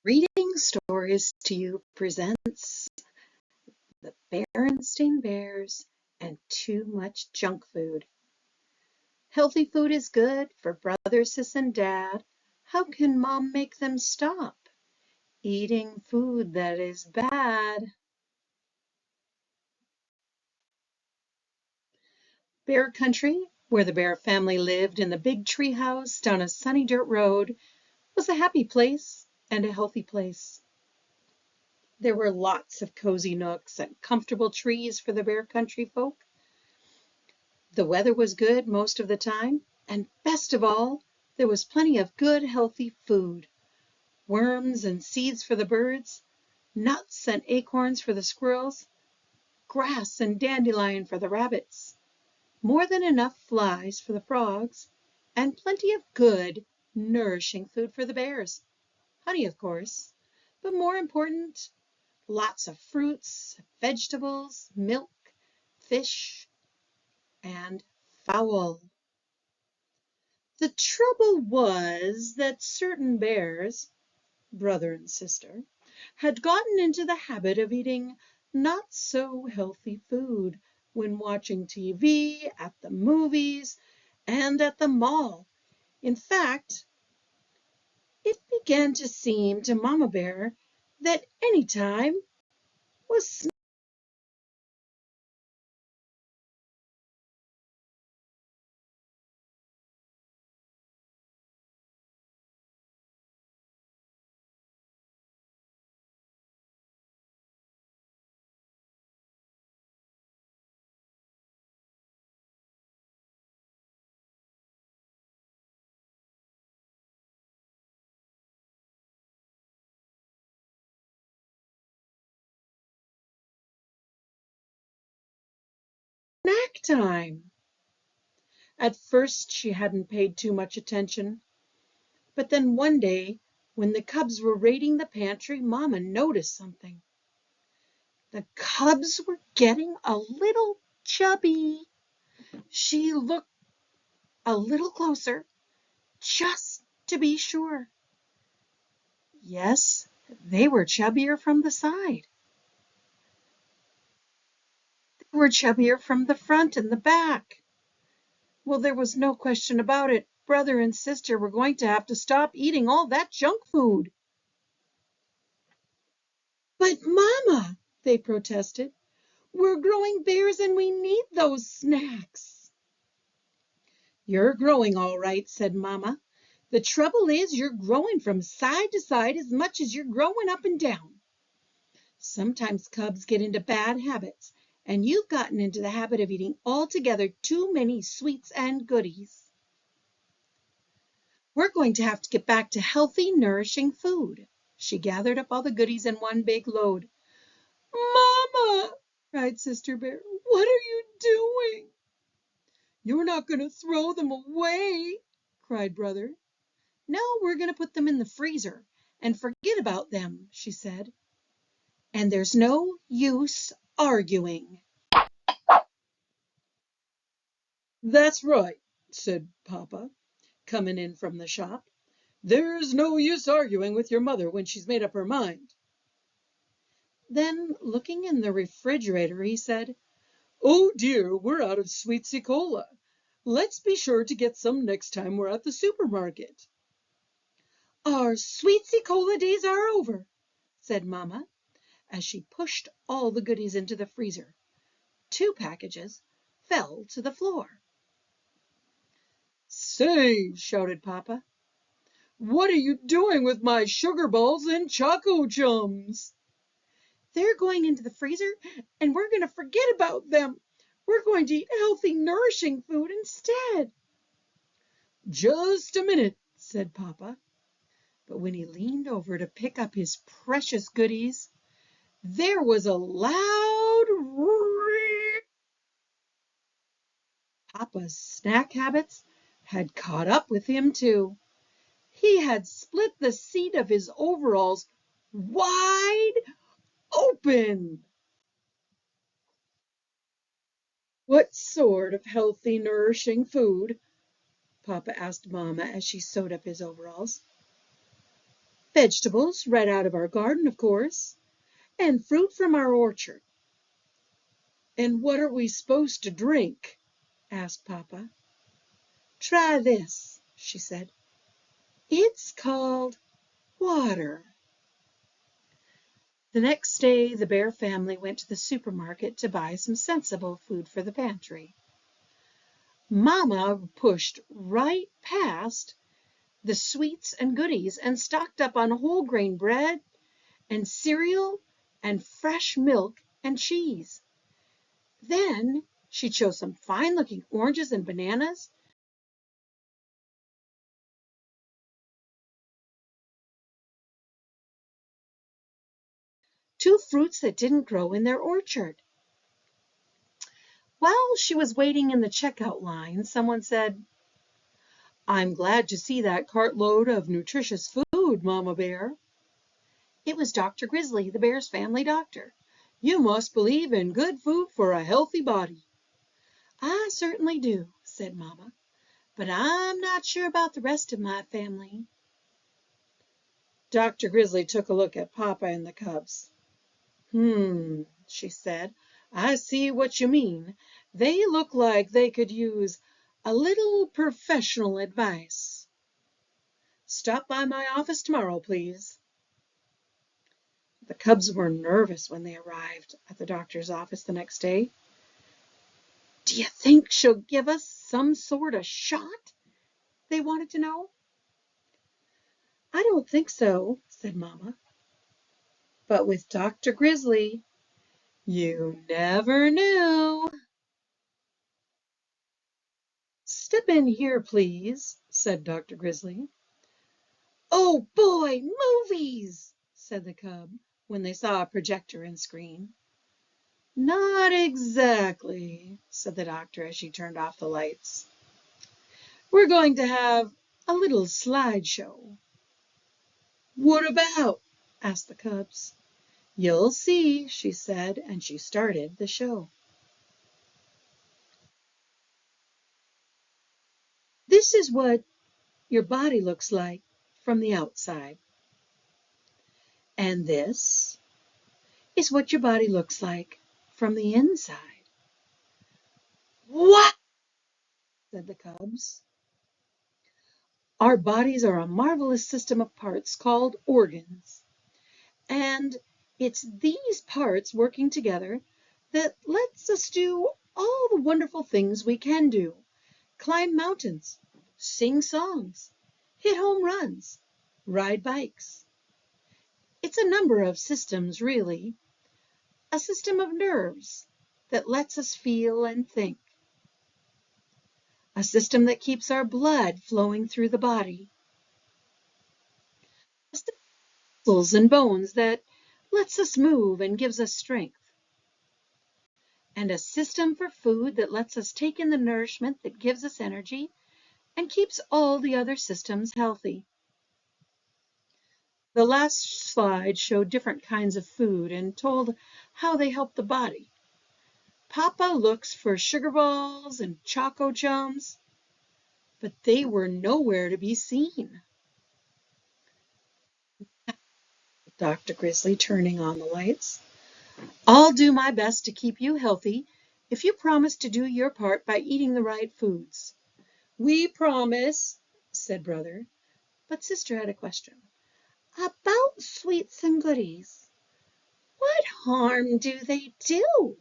Reading Stories to You presents the Berenstain Bears and Too Much Junk Food. Healthy food is good for brother, sis, and dad. How can mom make them stop eating food that is bad? Bear Country, where the Bear family lived in the big tree house down a sunny dirt road, was a happy place and a healthy place. There were lots of cozy nooks and comfortable trees for the Bear Country folk. The weather was good most of the time, and best of all, there was plenty of good, healthy food. Worms and seeds for the birds, nuts and acorns for the squirrels, grass and dandelion for the rabbits, more than enough flies for the frogs, and plenty of good, nourishing food for the bears. Honey, of course, but more important, lots of fruits, vegetables, milk, fish, and fowl. The trouble was that certain bears, brother and sister, had gotten into the habit of eating not so healthy food when watching TV, at the movies, and at the mall. In fact, it began to seem to Mama Bear that any time was snack time. At first she hadn't paid too much attention, but then one day when the cubs were raiding the pantry, Mama noticed something. The cubs were getting a little chubby. She looked a little closer, just to be sure. Yes, they were chubbier from the side. They were chubbier from the front and the back. Well, there was no question about it. Brother and sister were going to have to stop eating all that junk food. But, Mama, they protested, we're growing bears and we need those snacks. You're growing all right, said Mama. The trouble is you're growing from side to side as much as you're growing up and down. Sometimes cubs get into bad habits, and you've gotten into the habit of eating altogether too many sweets and goodies. We're going to have to get back to healthy, nourishing food. She gathered up all the goodies in one big load. Mama, cried Sister Bear, what are you doing? You're not going to throw them away, cried Brother. No, we're going to put them in the freezer and forget about them, she said. And there's no use arguing. That's right, said Papa, coming in from the shop. There's no use arguing with your mother when she's made up her mind. Then, looking in the refrigerator, he said, Oh dear, we're out of Sweetsy Cola. Let's be sure to get some next time we're at the supermarket. Our Sweetsy Cola days are over, said Mama, as she pushed all the goodies into the freezer. 2 packages fell to the floor. Say, shouted Papa, what are you doing with my sugar balls and choco chums? They're going into the freezer, and we're going to forget about them. We're going to eat healthy, nourishing food instead. Just a minute, said Papa. But when he leaned over to pick up his precious goodies, there was a loud roar. Papa's snack habits had caught up with him, too. He had split the seat of his overalls wide open. What sort of healthy, nourishing food? Papa asked Mama as she sewed up his overalls. Vegetables right out of our garden, of course, and fruit from our orchard. And what are we supposed to drink? Asked Papa. Try this, she said. It's called water. The next day the Bear family went to the supermarket to buy some sensible food for the pantry. Mama pushed right past the sweets and goodies and stocked up on whole grain bread and cereal and fresh milk and cheese. Then she chose some fine-looking oranges and bananas. Two fruits that didn't grow in their orchard. While she was waiting in the checkout line, someone said, I'm glad to see that cartload of nutritious food, Mama Bear. It was Dr. Grizzly, the bear's family doctor. You must believe in good food for a healthy body. I certainly do, said Mama, but I'm not sure about the rest of my family. Dr. Grizzly took a look at Papa and the cubs. She said, I see what you mean. They look like they could use a little professional advice. Stop by my office tomorrow, please. The cubs were nervous when they arrived at the doctor's office the next day. Do you think she'll give us some sort of shot? They wanted to know. I don't think so, said Mama. But with Dr. Grizzly, you never knew. Step in here, please, said Dr. Grizzly. Oh boy, movies, said the cub when they saw a projector and screen. Not exactly, said the doctor as she turned off the lights. We're going to have a little slideshow. What about? Asked the cubs. You'll see, she said, and she started the show. This is what your body looks like from the outside. And this is what your body looks like from the inside. What? Said the cubs. Our bodies are a marvelous system of parts called organs. And it's these parts working together that lets us do all the wonderful things we can do. Climb mountains, sing songs, hit home runs, ride bikes. It's a number of systems, really. A system of nerves that lets us feel and think. A system that keeps our blood flowing through the body. A system of muscles and bones that lets us move and gives us strength. And a system for food that lets us take in the nourishment that gives us energy and keeps all the other systems healthy. The last slide showed different kinds of food and told how they help the body. Papa looks for sugar balls and choco chums, but they were nowhere to be seen. Dr. Grizzly, turning on the lights. I'll do my best to keep you healthy if you promise to do your part by eating the right foods. We promise, said Brother, but Sister had a question. About sweets and goodies, what harm do they do?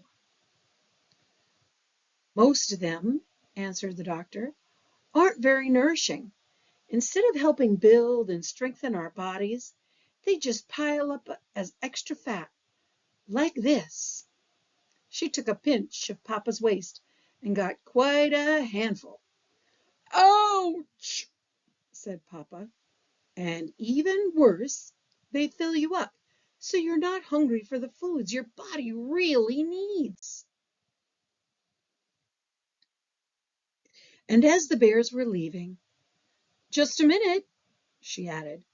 Most of them, answered the doctor, aren't very nourishing. Instead of helping build and strengthen our bodies, they just pile up as extra fat, like this. She took a pinch of Papa's waist and got quite a handful. Ouch, said Papa. And even worse, they fill you up, so you're not hungry for the foods your body really needs. And as the bears were leaving, just a minute, she added.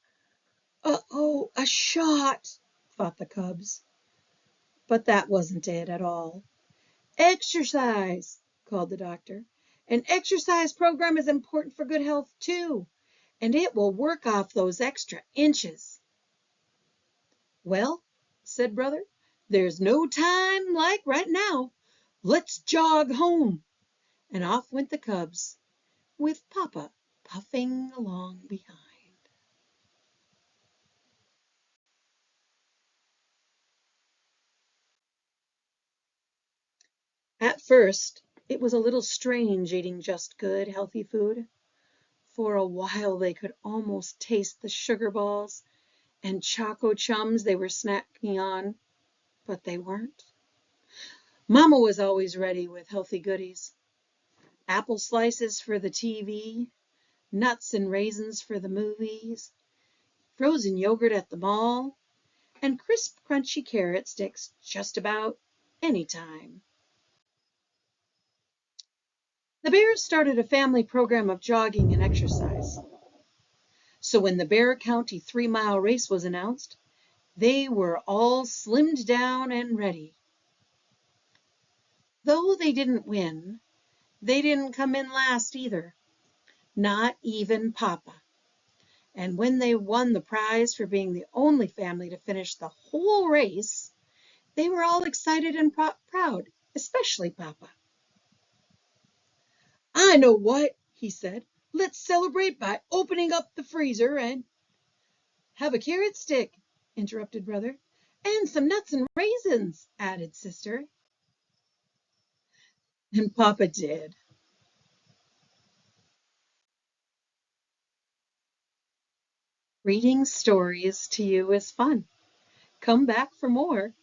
Uh-oh, a shot, thought the cubs. But that wasn't it at all. Exercise, called the doctor. An exercise program is important for good health, too, and it will work off those extra inches. Well, said Brother, there's no time like right now. Let's jog home. And off went the cubs, with Papa puffing along behind. At first, it was a little strange eating just good, healthy food. For a while they could almost taste the sugar balls and choco chums they were snacking on, but they weren't. Mama was always ready with healthy goodies. Apple slices for the TV, nuts and raisins for the movies, frozen yogurt at the mall, and crisp, crunchy carrot sticks just about any time. The Bears started a family program of jogging and exercise. So when the Bear County 3-mile race was announced, they were all slimmed down and ready. Though they didn't win, they didn't come in last either, not even Papa. And when they won the prize for being the only family to finish the whole race, they were all excited and proud, especially Papa. I know what, he said. Let's celebrate by opening up the freezer and have a carrot stick, interrupted Brother. And some nuts and raisins, added Sister. And Papa did. Reading stories to you is fun. Come back for more.